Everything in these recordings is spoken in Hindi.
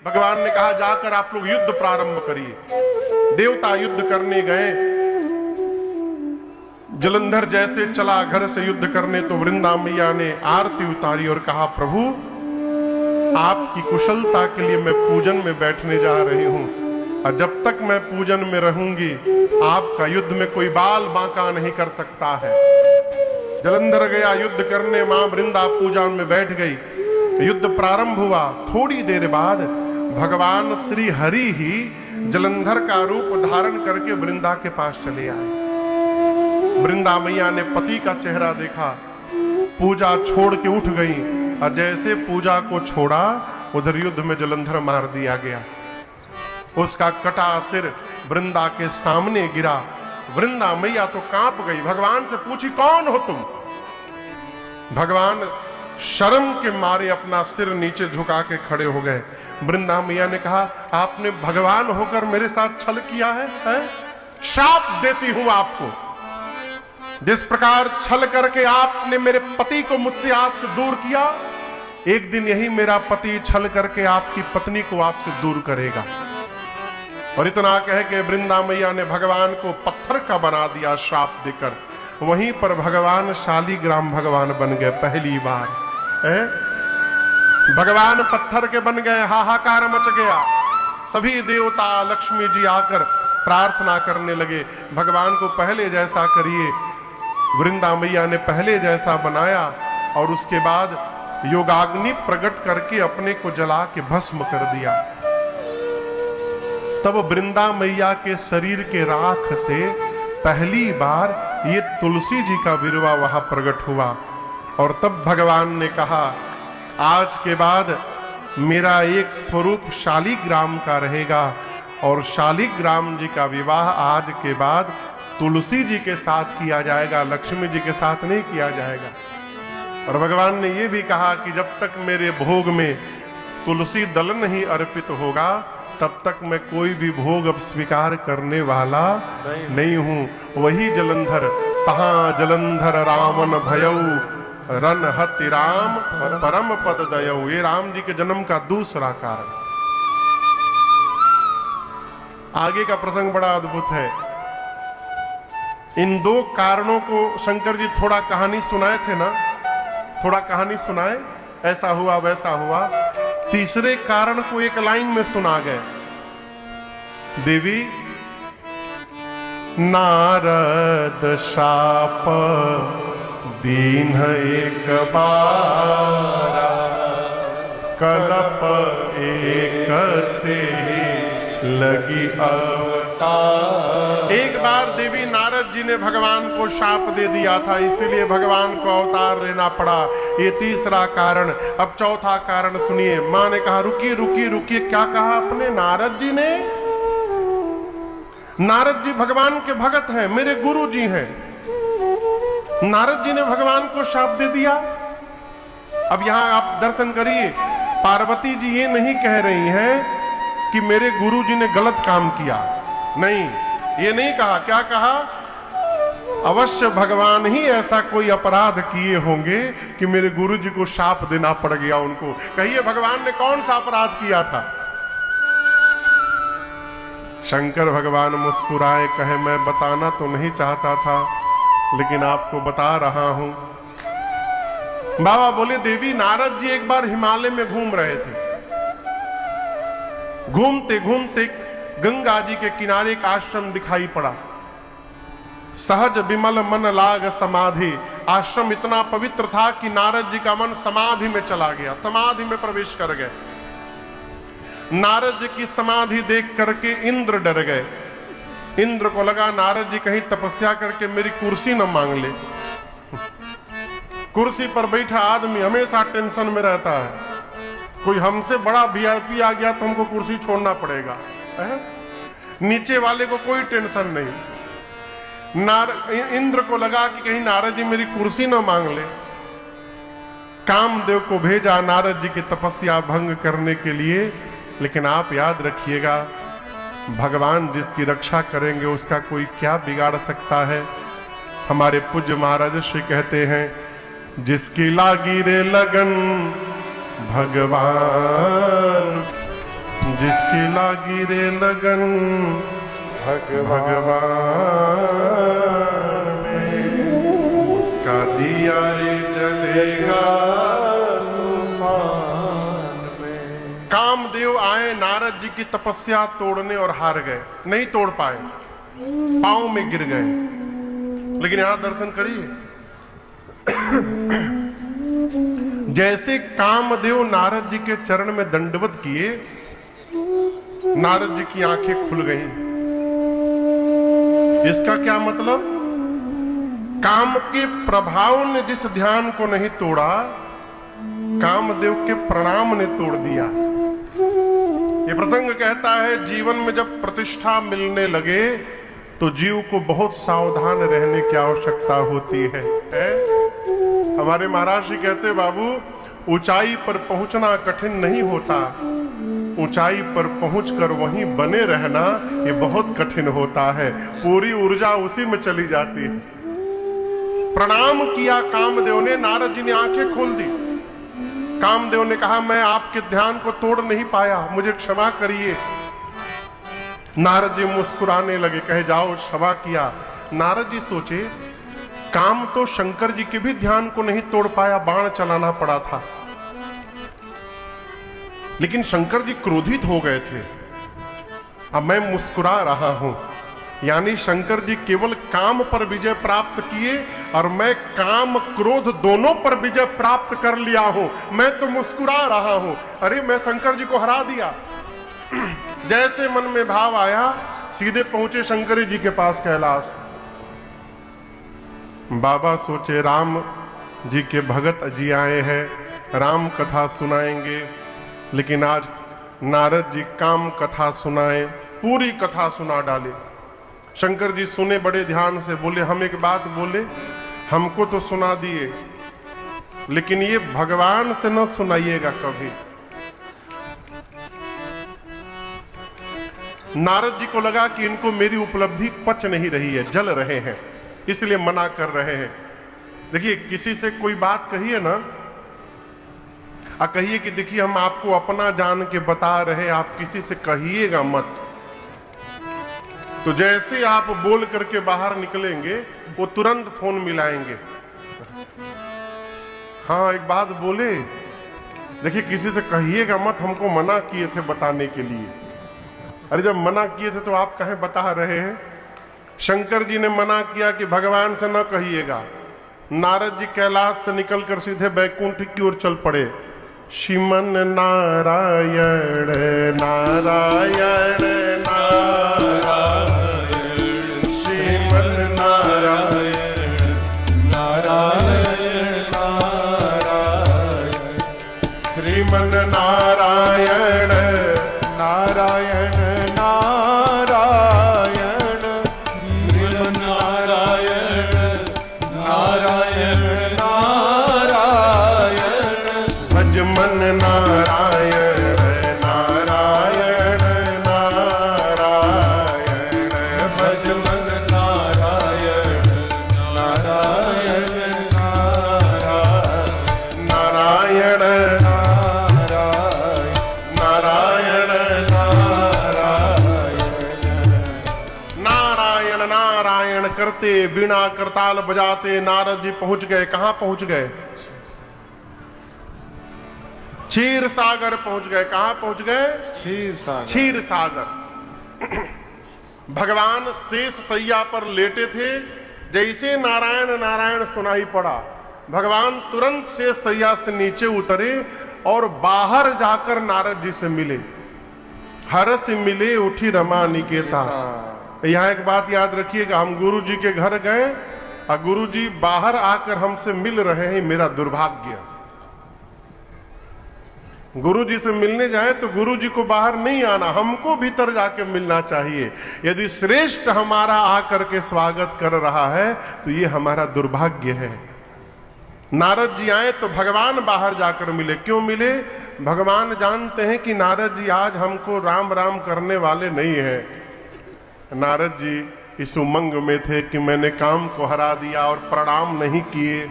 भगवान ने कहा जाकर आप लोग युद्ध प्रारंभ करिए। देवता युद्ध करने गए। जलंधर जैसे चला घर से युद्ध करने तो वृंदा मैया ने आरती उतारी और कहा, प्रभु आपकी कुशलता के लिए मैं पूजन में बैठने जा रही हूं, और जब तक मैं पूजन में रहूंगी आपका युद्ध में कोई बाल बांका नहीं कर सकता है। जलंधर गया युद्ध करने, मां वृंदा पूजन में बैठ गई। युद्ध प्रारंभ हुआ। थोड़ी देर बाद भगवान श्री हरि ही जलंधर का रूप धारण करके वृंदा के पास चले आए। वृंदा मैया ने पति का चेहरा देखा, पूजा छोड़ के उठ गई, और जैसे पूजा को छोड़ा उधर युद्ध में जलंधर मार दिया गया। उसका कटा सिर वृंदा के सामने गिरा। वृंदा मैया तो कांप गई, भगवान से पूछी, कौन हो तुम? भगवान शर्म के मारे अपना सिर नीचे झुका के खड़े हो गए। वृंदा मैया ने कहा, आपने भगवान होकर मेरे साथ छल किया है? शाप देती हूं आपको। जिस प्रकार छल करके आपने मेरे पति को मुझसे आज से दूर किया, एक दिन यही मेरा पति छल करके आपकी पत्नी को आपसे दूर करेगा। और इतना कह के वृंदा मैया ने भगवान को पत्थर का बना दिया श्राप देकर। वहीं पर भगवान शालीग्राम भगवान बन गए पहली बार। भगवान पत्थर के बन गए, हाहाकार मच गया। सभी देवता लक्ष्मी जी आकर प्रार्थना करने लगे, भगवान को पहले जैसा करिए। वृंदा मैया ने पहले जैसा बनाया और उसके बाद योगाग्नि प्रकट करके अपने को जला के भस्म कर दिया। तब वृंदा मैया के शरीर के राख से पहली बार ये तुलसी जी का विरवा वहां प्रकट हुआ। और तब भगवान ने कहा, आज के बाद मेरा एक स्वरूप शालीग्राम का रहेगा, और शालीग्राम जी का विवाह आज के बाद तुलसी जी के साथ किया जाएगा, लक्ष्मी जी के साथ नहीं किया जाएगा। और भगवान ने यह भी कहा कि जब तक मेरे भोग में तुलसी दल नहीं अर्पित होगा, तब तक मैं कोई भी भोग अब स्वीकार करने वाला नहीं हूं। वही जलंधर, तहां जलंधर रावण भयऊ, रन हति राम परम पद दयऊ। ये राम जी के जन्म का दूसरा कारण। आगे का प्रसंग बड़ा अद्भुत है। इन दो कारणों को शंकर जी थोड़ा कहानी सुनाए थे ना, थोड़ा कहानी सुनाए, ऐसा हुआ वैसा हुआ। तीसरे कारण को एक लाइन में सुना गए। देवी नारद शाप दीन एक बारा, कलप एक ते लगी अवतार। एक बार देवी नारद जी ने भगवान को शाप दे दिया था, इसीलिए भगवान को अवतार लेना पड़ा। ये तीसरा कारण। अब चौथा कारण सुनिए। मां ने कहा, रुकिए रुकिए रुकिए, क्या कहा आपने? नारद जी ने? नारद जी भगवान के भगत हैं, मेरे गुरु जी हैं। नारद जी ने भगवान को शाप दे दिया। अब यहां आप दर्शन करिए, पार्वती जी ये नहीं कह रही हैं कि मेरे गुरु जी ने गलत काम किया, नहीं, ये नहीं कहा। क्या कहा? अवश्य भगवान ही ऐसा कोई अपराध किए होंगे कि मेरे गुरु जी को शाप देना पड़ गया उनको। कहिए भगवान ने कौन सा अपराध किया था? शंकर भगवान मुस्कुराए, कहे, मैं बताना तो नहीं चाहता था, लेकिन आपको बता रहा हूं। बाबा बोले, देवी नारद जी एक बार हिमालय में घूम रहे थे। घूमते घूमते गंगा जी के किनारे एक आश्रम दिखाई पड़ा। सहज विमल मन लाग समाधि। आश्रम इतना पवित्र था कि नारद जी का मन समाधि में चला गया, समाधि में प्रवेश कर गए। नारद जी की समाधि देख करके इंद्र डर गए। इंद्र को लगा नारद जी कहीं तपस्या करके मेरी कुर्सी न मांग ले। कुर्सी पर बैठा आदमी हमेशा टेंशन में रहता है, कोई हमसे बड़ा वीआईपी आ गया तो हमको कुर्सी छोड़ना पड़ेगा। नीचे वाले को कोई टेंशन नहीं। इंद्र को लगा कि कहीं नारद जी मेरी कुर्सी ना मांग ले। कामदेव को भेजा नारद जी की तपस्या भंग करने के लिए। लेकिन आप याद रखिएगा, भगवान जिसकी रक्षा करेंगे उसका कोई क्या बिगाड़ सकता है। हमारे पूज्य महाराज श्री कहते हैं, जिसकी लागी रे लगन भगवान जिसकी लागी रे लगन भगवान में, उसका दिया रे जलेगा तूफान में। कामदेव आए नारद जी की तपस्या तोड़ने और हार गए, नहीं तोड़ पाए, पांव में गिर गए। लेकिन यहां दर्शन करिए, जैसे कामदेव नारद जी के चरण में दंडवत किए, नारद जी की आंखें खुल गईं। इसका क्या मतलब? काम के प्रभाव ने जिस ध्यान को नहीं तोड़ा, कामदेव के प्रणाम ने तोड़ दिया। ये प्रसंग कहता है, जीवन में जब प्रतिष्ठा मिलने लगे तो जीव को बहुत सावधान रहने की आवश्यकता होती है? हमारे महाराज जी कहते, बाबू ऊंचाई पर पहुंचना कठिन नहीं होता, ऊंचाई पर पहुंचकर वहीं बने रहना ये बहुत कठिन होता है। पूरी ऊर्जा उसी में चली जाती है। प्रणाम किया कामदेव ने, नारद जी ने आंखें खोल दी। कामदेव ने कहा, मैं आपके ध्यान को तोड़ नहीं पाया, मुझे क्षमा करिए। नारद जी मुस्कुराने लगे, कहे जाओ क्षमा किया। नारद जी सोचे, काम तो शंकर जी के भी ध्यान को नहीं तोड़ पाया, बाण चलाना पड़ा था। लेकिन शंकर जी क्रोधित हो गए थे, अब मैं मुस्कुरा रहा हूं, यानी शंकर जी केवल काम पर विजय प्राप्त किए और मैं काम क्रोध दोनों पर विजय प्राप्त कर लिया हूं। मैं तो मुस्कुरा रहा हूं, अरे मैं शंकर जी को हरा दिया। जैसे मन में भाव आया, सीधे पहुंचे शंकर जी के पास कैलाश। बाबा सोचे, राम जी के भगत जी आए हैं, राम कथा सुनाएंगे। लेकिन आज नारद जी काम कथा सुनाए, पूरी कथा सुना डाले। शंकर जी सुने बड़े ध्यान से, बोले, हम एक बात बोले, हमको तो सुना दिए, लेकिन ये भगवान से न सुनाइएगा कभी। नारद जी को लगा कि इनको मेरी उपलब्धि पच नहीं रही है, जल रहे हैं, इसलिए मना कर रहे हैं। देखिए, किसी से कोई बात कहिए ना, कहिए कि देखिए हम आपको अपना जान के बता रहे, आप किसी से कहिएगा मत। तो जैसे आप बोल करके बाहर निकलेंगे, वो तुरंत फोन मिलाएंगे। हाँ, एक बात बोले, देखिए किसी से कहिएगा मत, हमको मना किए थे बताने के लिए। अरे जब मना किए थे तो आप कहे बता रहे हैं? शंकर जी ने मना किया कि भगवान से न कहिएगा। नारद जी कैलाश से निकलकर सीधे बैकुंठ की ओर चल पड़े। श्रीमन नारायण नारायण नारायण, श्रीमन नारायण नारायण नारायण, श्रीमन नारायण नारायण नारायण, श्रीमन नारायण नारायण नारायण, भजमन नारायण नारायण नारायण, भजमन नारायण नारायण नारायण, नारायण नारायण नारायण नारायण करते, बीणा करताल बजाते नारद जी पहुंच गए। कहां पहुंच गए? क्षीर सागर पहुंच गए। कहां पहुंच गए? क्षीर सागर। भगवान शेष सैया पर लेटे थे, जैसे नारायण नारायण सुनाई पड़ा, भगवान तुरंत शेष सैया से नीचे उतरे और बाहर जाकर नारद जी से मिले। हरस मिले उठी रमा निकेता। यहां एक बात याद रखिएगा, हम गुरु जी के घर गए और गुरु जी बाहर आकर हमसे मिल रहे हैं, मेरा दुर्भाग्य। गुरु जी से मिलने जाए तो गुरु जी को बाहर नहीं आना, हमको भीतर जाके मिलना चाहिए। यदि श्रेष्ठ हमारा आकर के स्वागत कर रहा है तो ये हमारा दुर्भाग्य है। नारद जी आए तो भगवान बाहर जाकर मिले। क्यों मिले? भगवान जानते हैं कि नारद जी आज हमको राम राम करने वाले नहीं है। नारद जी इस उमंग में थे कि मैंने काम को हरा दिया और प्रणाम नहीं किए।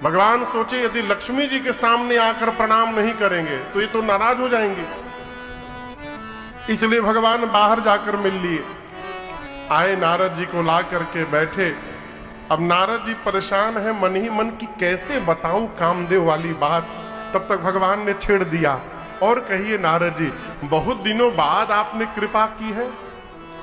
भगवान सोचे यदि लक्ष्मी जी के सामने आकर प्रणाम नहीं करेंगे तो ये तो नाराज हो जाएंगे। इसलिए भगवान बाहर जाकर मिल लिए। आए, नारद जी को ला करके बैठे। अब नारद जी परेशान है मन ही मन की कैसे बताऊं कामदेव वाली बात। तब तक भगवान ने छेड़ दिया, और कहिए नारद जी, बहुत दिनों बाद आपने कृपा की है।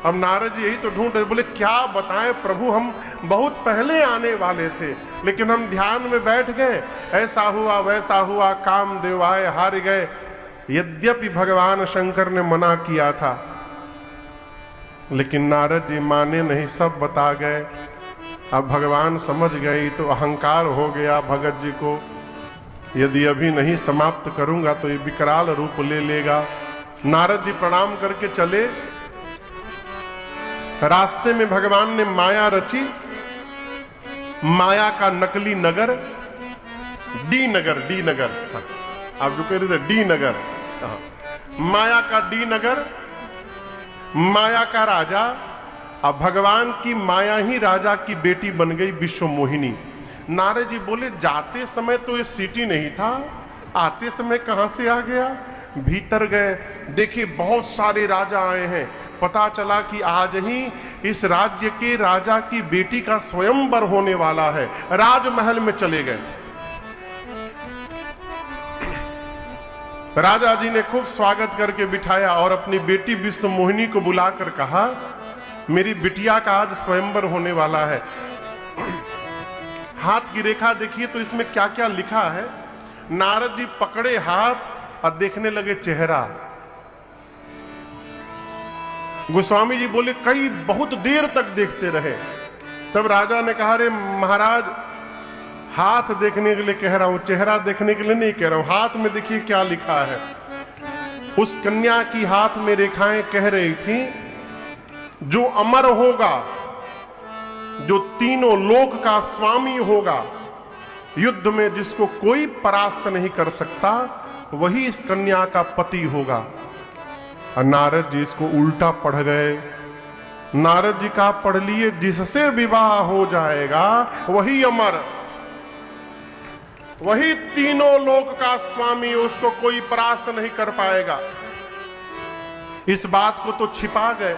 अब नारद जी यही तो ढूंढ रहे, बोले क्या बताएं प्रभु, हम बहुत पहले आने वाले थे, लेकिन हम ध्यान में बैठ गए, ऐसा हुआ वैसा हुआ, कामदेव आए, हार गए। यद्यपि भगवान शंकर ने मना किया था, लेकिन नारद जी माने नहीं, सब बता गए। अब भगवान समझ गए तो अहंकार हो गया भगत जी को, यदि अभी नहीं समाप्त करूंगा तो ये विकराल रूप ले लेगा। नारद जी प्रणाम करके चले। रास्ते में भगवान ने माया रची, माया का नकली नगर डी नगर, आप जो कह रहे थे डी नगर, माया का डी नगर, माया का राजा। अब भगवान की माया ही राजा की बेटी बन गई विश्व मोहिनी। नारद जी बोले जाते समय तो ये सिटी नहीं था, आते समय कहां से आ गया। भीतर गए, देखिए बहुत सारे राजा आए हैं। पता चला कि आज ही इस राज्य के राजा की बेटी का स्वयंवर होने वाला है। राजमहल में चले गए। राजा जी ने खूब स्वागत करके बिठाया और अपनी बेटी विश्व मोहिनी को बुलाकर कहा, मेरी बिटिया का आज स्वयंवर होने वाला है। हाथ की रेखा देखिए तो इसमें क्या क्या लिखा है। नारद जी पकड़े हाथ और देखने लगे चेहरा। गोस्वामी जी बोले कई बहुत देर तक देखते रहे। तब राजा ने कहा, रे महाराज, हाथ देखने के लिए कह रहा हूं, चेहरा देखने के लिए नहीं कह रहा हूं। हाथ में देखिए क्या लिखा है। उस कन्या की हाथ में रेखाएं कह रही थी, जो अमर होगा, जो तीनों लोक का स्वामी होगा, युद्ध में जिसको कोई परास्त नहीं कर सकता, वही इस कन्या का पति होगा। और नारद जी इसको उल्टा पढ़ गए। नारद जी का पढ़ लिए, जिससे विवाह हो जाएगा वही अमर, वही तीनों लोक का स्वामी, उसको कोई परास्त नहीं कर पाएगा। इस बात को तो छिपा गए।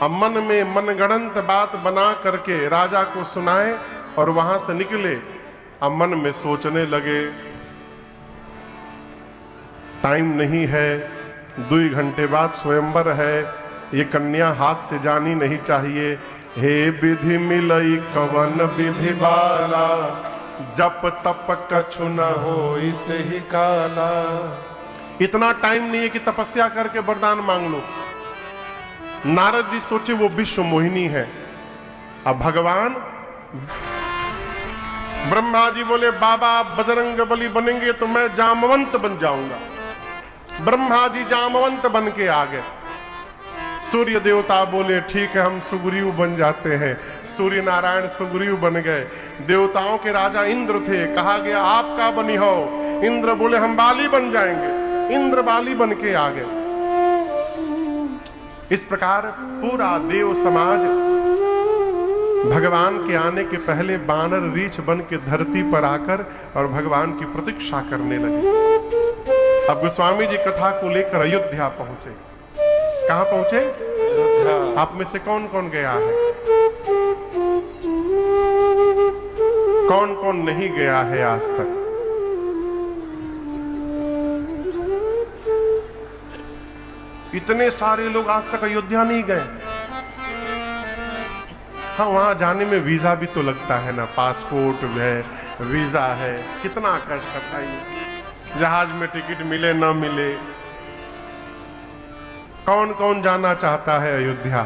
अब मन में मनगढ़ंत बात बना करके राजा को सुनाए और वहां से निकले। अब मन में सोचने लगे, टाइम नहीं है, 2 घंटे बाद स्वयंवर है, ये कन्या हाथ से जानी नहीं चाहिए। हे विधि मिलई कवन विधि बाला, जप तप कछु न होइत ही काला। इतना टाइम नहीं है कि तपस्या करके वरदान मांग लो। नारद जी सोचे वो विश्व मोहिनी है। अब भगवान ब्रह्मा जी बोले, बाबा बजरंग बली बनेंगे तो मैं जामवंत बन जाऊंगा। ब्रह्मा जी जामवंत बन के आ गए। सूर्य देवता बोले, ठीक है, हम सुग्रीव बन जाते हैं। सूर्य नारायण सुग्रीव बन गए। देवताओं के राजा इंद्र थे, कहा गया आपका बनी हो। इंद्र बोले हम बाली बन जाएंगे। इंद्र बाली बन के आ गए। इस प्रकार पूरा देव समाज भगवान के आने के पहले बानर रीछ बन के धरती पर आकर और भगवान की प्रतीक्षा करने लगे। अब गोस्वामी जी कथा को लेकर अयोध्या पहुंचे। कहां पहुंचे? अयोध्या। आप में से कौन कौन गया है? कौन कौन नहीं गया है आज तक? इतने सारे लोग आज तक अयोध्या नहीं गए। हाँ, वहां जाने में वीजा भी तो लगता है ना, पासपोर्ट है, वीजा है, कितना कष्ट है। जहाज में टिकट मिले ना मिले। कौन कौन जाना चाहता है अयोध्या?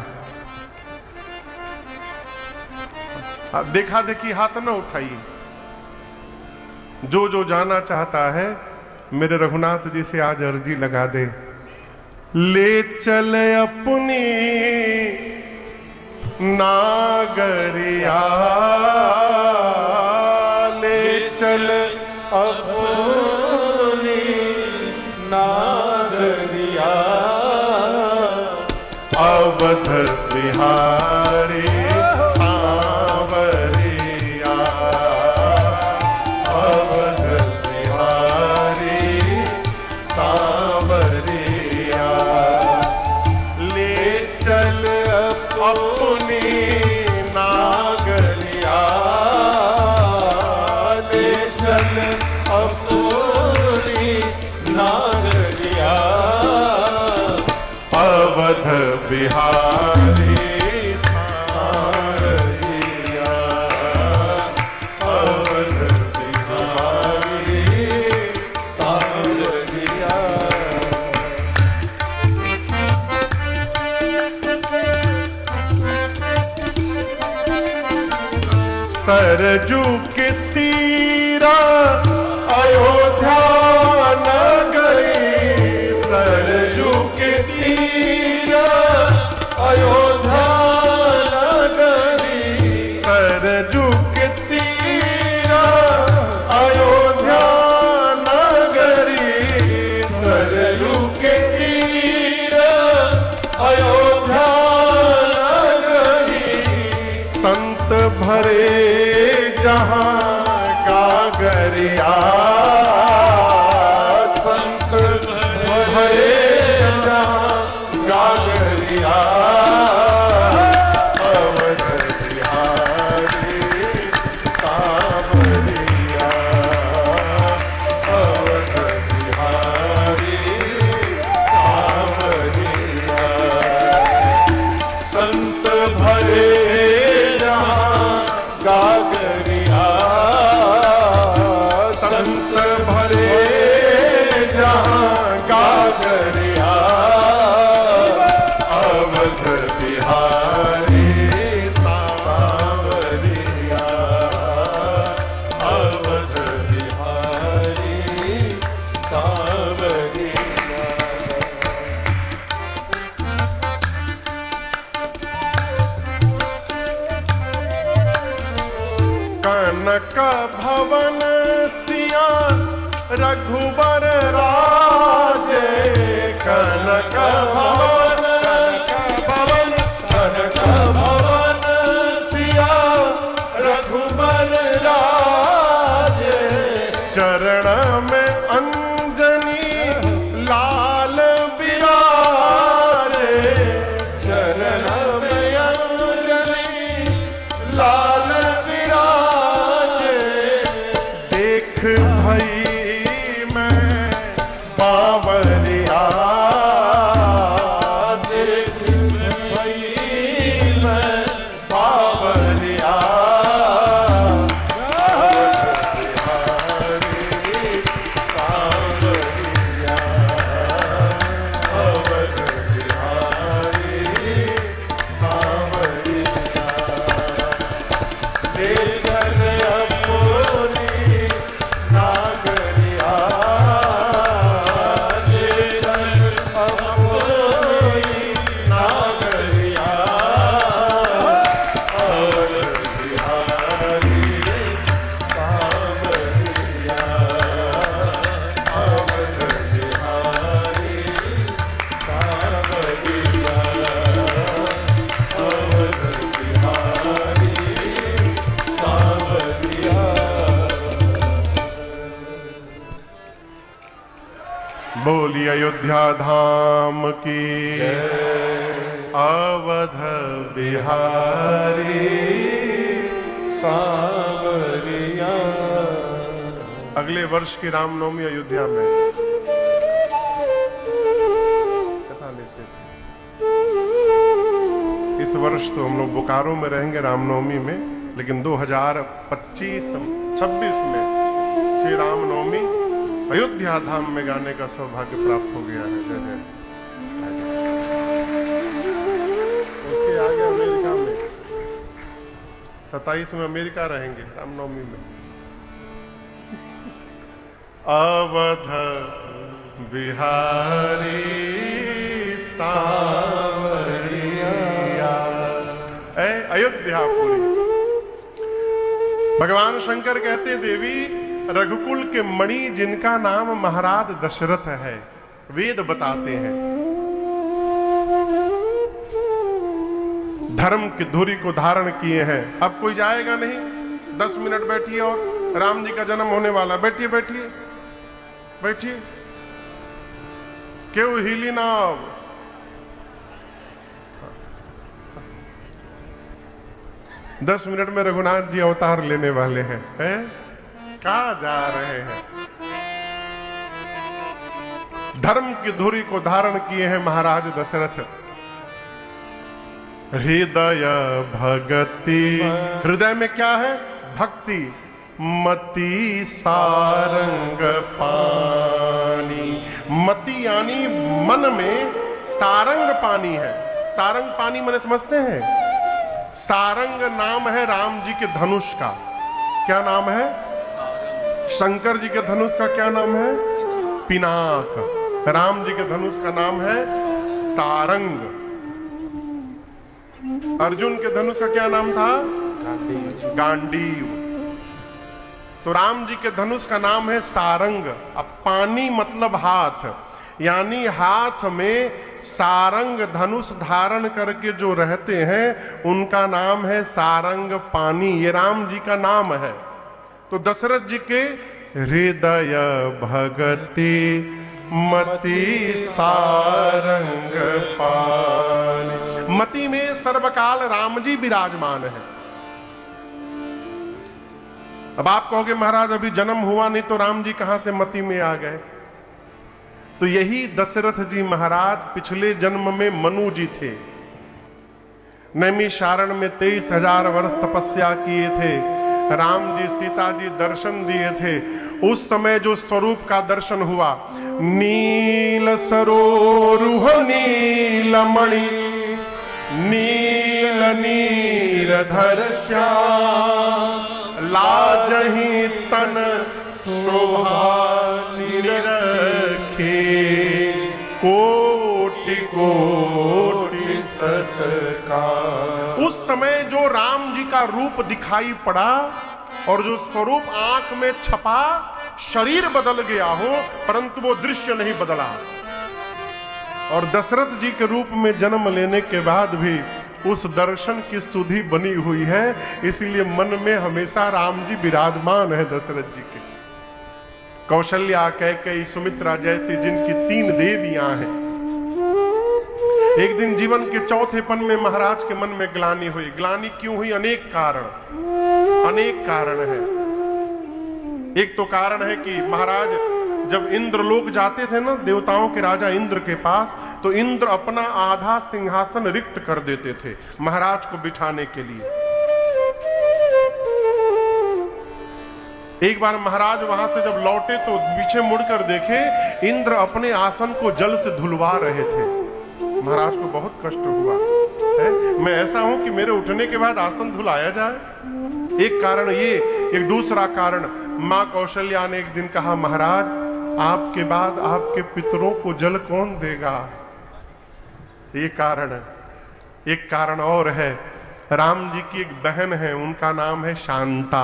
देखा देखी हाथ ना उठाइए। जो जो जाना चाहता है मेरे रघुनाथ जी से आज अर्जी लगा दे। ले चल अपनी नागरिया, ले चल अपनी नागरिया, अवध बिहारी सांवरिया, अवध बिहारी सांवरिया। बिहारी सावरिया, अवध बिहारी सावरिया। सरजू के तीरा अयोध्या नगरी, सरजू के तीरा अयोध्या नगरी, सरजू के तीरा अयोध्या नगरी, सरजू के तीरा अयोध्या नगरी। संत भरे जहां गागरिया, संत भरे जहां गागरिया, अवध बिहारी सावरिया, अवध बिहारी सावरिया। संत भरे गागरिया, संत भरे जहां गागरिया, अवध बिहारी सावरिया, अवध बिहारी सावरिया। कनक भवन सिया रघुबर राजे, कनक भवन, कनक भवन, कनक भवन सिया रघुबर राजे। चरण में अंजनी लाल बिराजे, चरण में अंजनी लाल बिराजे। देख भई मैं बावरिया, देख भई मैं बावरिया, बिहारी सावरिया, अवध बिहारी सावरिया। ले चल अपनी नागरिया, ले चल अपनी नागरिया, अवध बिहारी सावरिया, अवध बिहारी सावरिया, अवध बिहारी सावरिया। बोली अयोध्या धाम की, अवध बिहारी सावरिया। अगले वर्ष की रामनवमी अयोध्या में कथा निश्चित। इस वर्ष तो हम लोग बोकारो में रहेंगे रामनवमी में, लेकिन 2025-26 में श्री रामनवमी अयोध्या धाम में गाने का सौभाग्य प्राप्त हो गया है। जय जय। उसके आगे अमेरिका में 27 में अमेरिका रहेंगे रामनवमी में। अवध बिहारी सावरिया, ऐ अयोध्यापुरी। भगवान शंकर कहते देवी रघुकुल के मणि जिनका नाम महाराज दशरथ है, वेद बताते हैं धर्म की धुरी को धारण किए हैं। अब कोई जाएगा नहीं, 10 मिनट बैठिए और राम जी का जन्म होने वाला। बैठिए बैठिए बैठिए, क्यों हिली ना। 10 मिनट में रघुनाथ जी अवतार लेने वाले हैं, हैं? कहां जा रहे हैं? धर्म की धुरी को धारण किए हैं महाराज दशरथ। हृदय भगति, हृदय में क्या है? भक्ति। मति सारंग पानी, मति यानी मन में सारंग पानी है। सारंग पानी मैंने समझते हैं, सारंग नाम है राम जी के धनुष का। क्या नाम है? शंकर जी के धनुष का क्या नाम है? पिनाक। राम जी के धनुष का नाम है सारंग। अर्जुन के धनुष का क्या नाम था? गांडीव। तो राम जी के धनुष का नाम है सारंग। अब पानी मतलब हाथ, यानी हाथ में सारंग धनुष धारण करके जो रहते हैं उनका नाम है सारंग पानी। ये राम जी का नाम है। तो दशरथ जी के हृदय भगति मति सारंग पानी, मति में सर्वकाल राम जी विराजमान है। अब आप कहोगे महाराज अभी जन्म हुआ नहीं तो राम जी कहां से मति में आ गए? तो यही दशरथ जी महाराज पिछले जन्म में मनु जी थे। नैमिषारण्य में 23,000 वर्ष तपस्या किए थे। राम जी सीता जी दर्शन दिए थे। उस समय जो स्वरूप का दर्शन हुआ, नील सरोरुह नीलमणि नील नीरधर श्याम लाजहि तन शोभा निरखे कोटि कोटि सत्कार। उस समय जो राम जी का रूप दिखाई पड़ा और जो स्वरूप आंख में छपा, शरीर बदल गया हो परंतु वो दृश्य नहीं बदला। और दशरथ जी के रूप में जन्म लेने के बाद भी उस दर्शन की सुधि बनी हुई है, इसलिए मन में हमेशा राम जी विराजमान है दशरथ जी के। कौशल्या, कैकेयी, सुमित्रा जैसी जिनकी 3 देवियां हैं। एक दिन जीवन के चौथेपन में महाराज के मन में ग्लानि हुई। ग्लानि क्यों हुई? अनेक कारण है। एक तो कारण है कि महाराज जब इंद्रलोक जाते थे ना, देवताओं के राजा इंद्र के पास, तो इंद्र अपना आधा सिंहासन रिक्त कर देते थे महाराज को बिठाने के लिए। एक बार महाराज वहां से जब लौटे तो पीछे मुड़कर देखे, इंद्र अपने आसन को जल से धुलवा रहे थे। महाराज को बहुत कष्ट हुआ है, मैं ऐसा हूं कि मेरे उठने के बाद आसन धुलाया जाए। एक कारण ये। एक दूसरा कारण, मां कौशल्या ने एक दिन कहा, महाराज आपके बाद आपके पितरों को जल कौन देगा? ये कारण है। एक कारण और है, राम जी की एक बहन है, उनका नाम है शांता।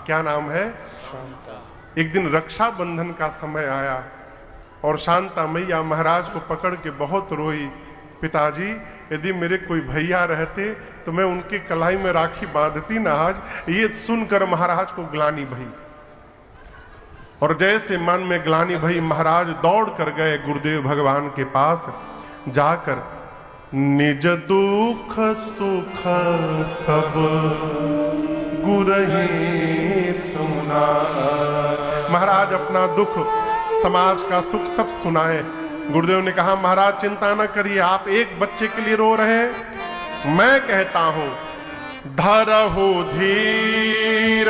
क्या नाम है? शांता। एक दिन रक्षाबंधन का समय आया और शांता मैया महाराज को पकड़ के बहुत रोई। पिताजी, यदि मेरे कोई भैया रहते तो मैं उनकी कलाई में राखी बांधती ना आज। ये सुनकर महाराज को ग्लानि भई, और जैसे मन में ग्लानि भई, महाराज दौड़ कर गए गुरुदेव भगवान के पास। जाकर निज दुख सुख सब गुरहि सुना। महाराज अपना दुख, समाज का सुख सब सुनाए। गुरुदेव ने कहा, महाराज चिंता न करिए, आप एक बच्चे के लिए रो रहे हैं, मैं कहता हूं धरहु धीर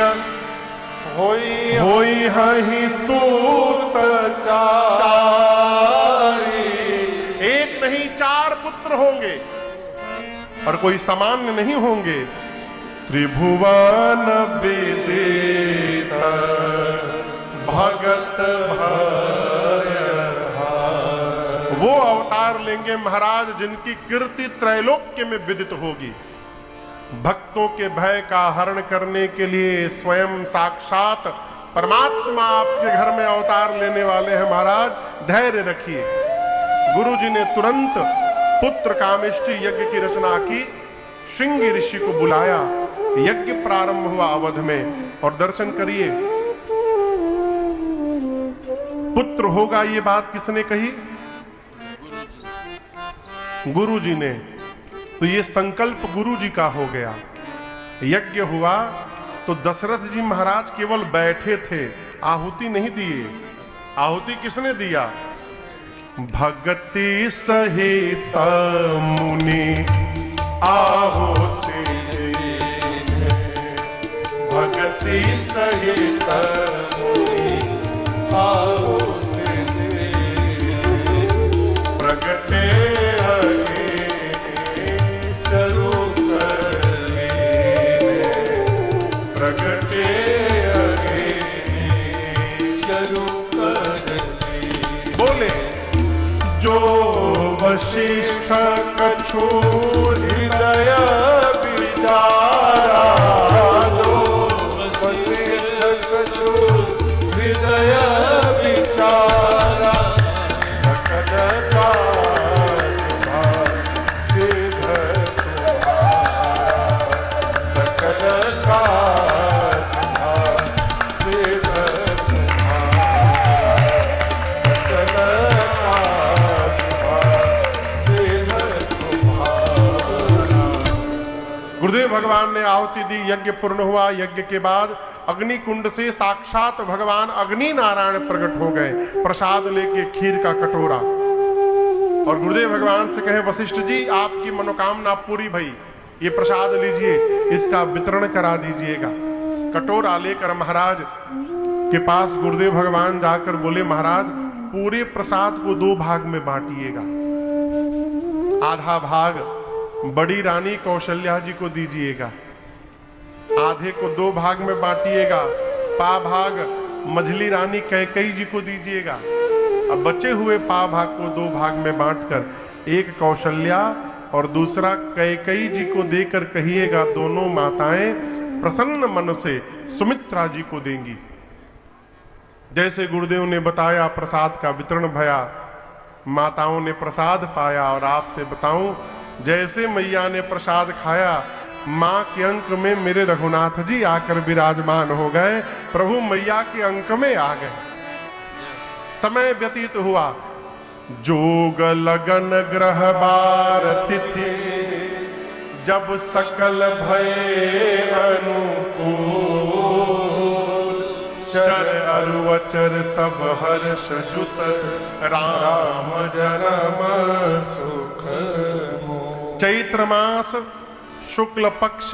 होई हहि सूत चारी। एक नहीं 4 पुत्र होंगे और कोई सामान्य नहीं होंगे। त्रिभुवन विदित भगत वो अवतार लेंगे महाराज जिनकी कीर्ति त्रैलोक्य में विदित होगी। भक्तों के भय का हरण करने के लिए स्वयं साक्षात परमात्मा आपके घर में अवतार लेने वाले हैं। महाराज धैर्य रखिए। गुरुजी ने तुरंत पुत्र कामेष्टि यज्ञ की रचना की, श्रृंगी ऋषि को बुलाया, यज्ञ प्रारंभ हुआ अवध में। और दर्शन करिए, पुत्र होगा ये बात किसने कही? गुरु जी ने। तो ये संकल्प गुरु जी का हो गया। यज्ञ हुआ तो दशरथ जी महाराज केवल बैठे थे, आहुति नहीं दिए। आहुति किसने दिया? भगति सहित मुनि आहुति दीने भगति सहित मोहि आहुति दीने प्रगटे अग्नि चरु करलीने प्रगटे अग्नि चरु करलीने। बोले जो वशिष्ठ कछु हृदय विचारा जो वशिष्ठ कछु हृदय विचारा सकल कार्य सिद्ध तुम्हारा सकल कार्य सिद्ध तुम्हारा सकल गुरुदेव भगवान ने आहुति दी, यज्ञ पूर्ण हुआ। यज्ञ के बाद अग्नि कुंड से साक्षात भगवान अग्नि नारायण प्रकट हो गए, प्रसाद लेके खीर का कटोरा। और गुरुदेव भगवान से कहे वशिष्ठ जी आपकी मनोकामना पूरी भई, ये प्रसाद लीजिए, इसका वितरण करा दीजिएगा। कटोरा लेकर महाराज के पास गुरुदेव भगवान जाकर बोले महाराज पूरे प्रसाद को 2 भाग में बांटिएगा, आधा भाग बड़ी रानी कौशल्या जी को दीजिएगा, आधे को 2 भाग में बांटिएगा, पा भाग मझली रानी कैकेयी जी को दीजिएगा। अब बचे हुए पा भाग को 2 भाग में बांटकर एक कौशल्या और दूसरा कैकेयी जी को देकर कहिएगा दोनों माताएं प्रसन्न मन से सुमित्रा जी को देंगी। जैसे गुरुदेव ने बताया प्रसाद का वितरण भया, माताओं ने प्रसाद पाया। और आपसे बताऊं जैसे मैया ने प्रसाद खाया, मां के अंक में मेरे रघुनाथ जी आकर विराजमान हो गए, प्रभु मैया के अंक में आ गए। समय व्यतीत हुआ, जोग लगन ग्रह बार तिथि जब सकल भये अनुकूल, चर अरुवचर सब हर्ष जुत राम जन्म सुख। चैत्र मास शुक्ल पक्ष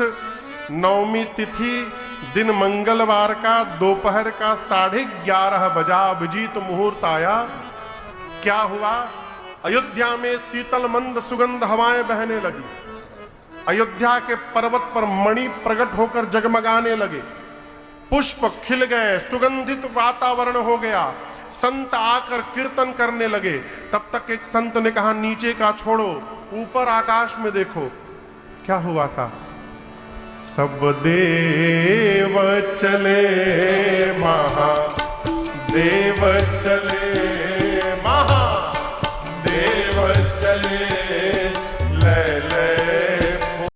नवमी तिथि दिन मंगलवार का दोपहर का 11:30 बजा अभिजीत मुहूर्त आया। क्या हुआ? अयोध्या में शीतल मंद सुगंध हवाएं बहने लगी, अयोध्या के पर्वत पर मणि प्रकट होकर जगमगाने लगे, पुष्प खिल गए, सुगंधित वातावरण हो गया, संत आकर कीर्तन करने लगे। तब तक एक संत ने कहा नीचे का छोड़ो, ऊपर आकाश में देखो। क्या हुआ था? सब देव चले महादेव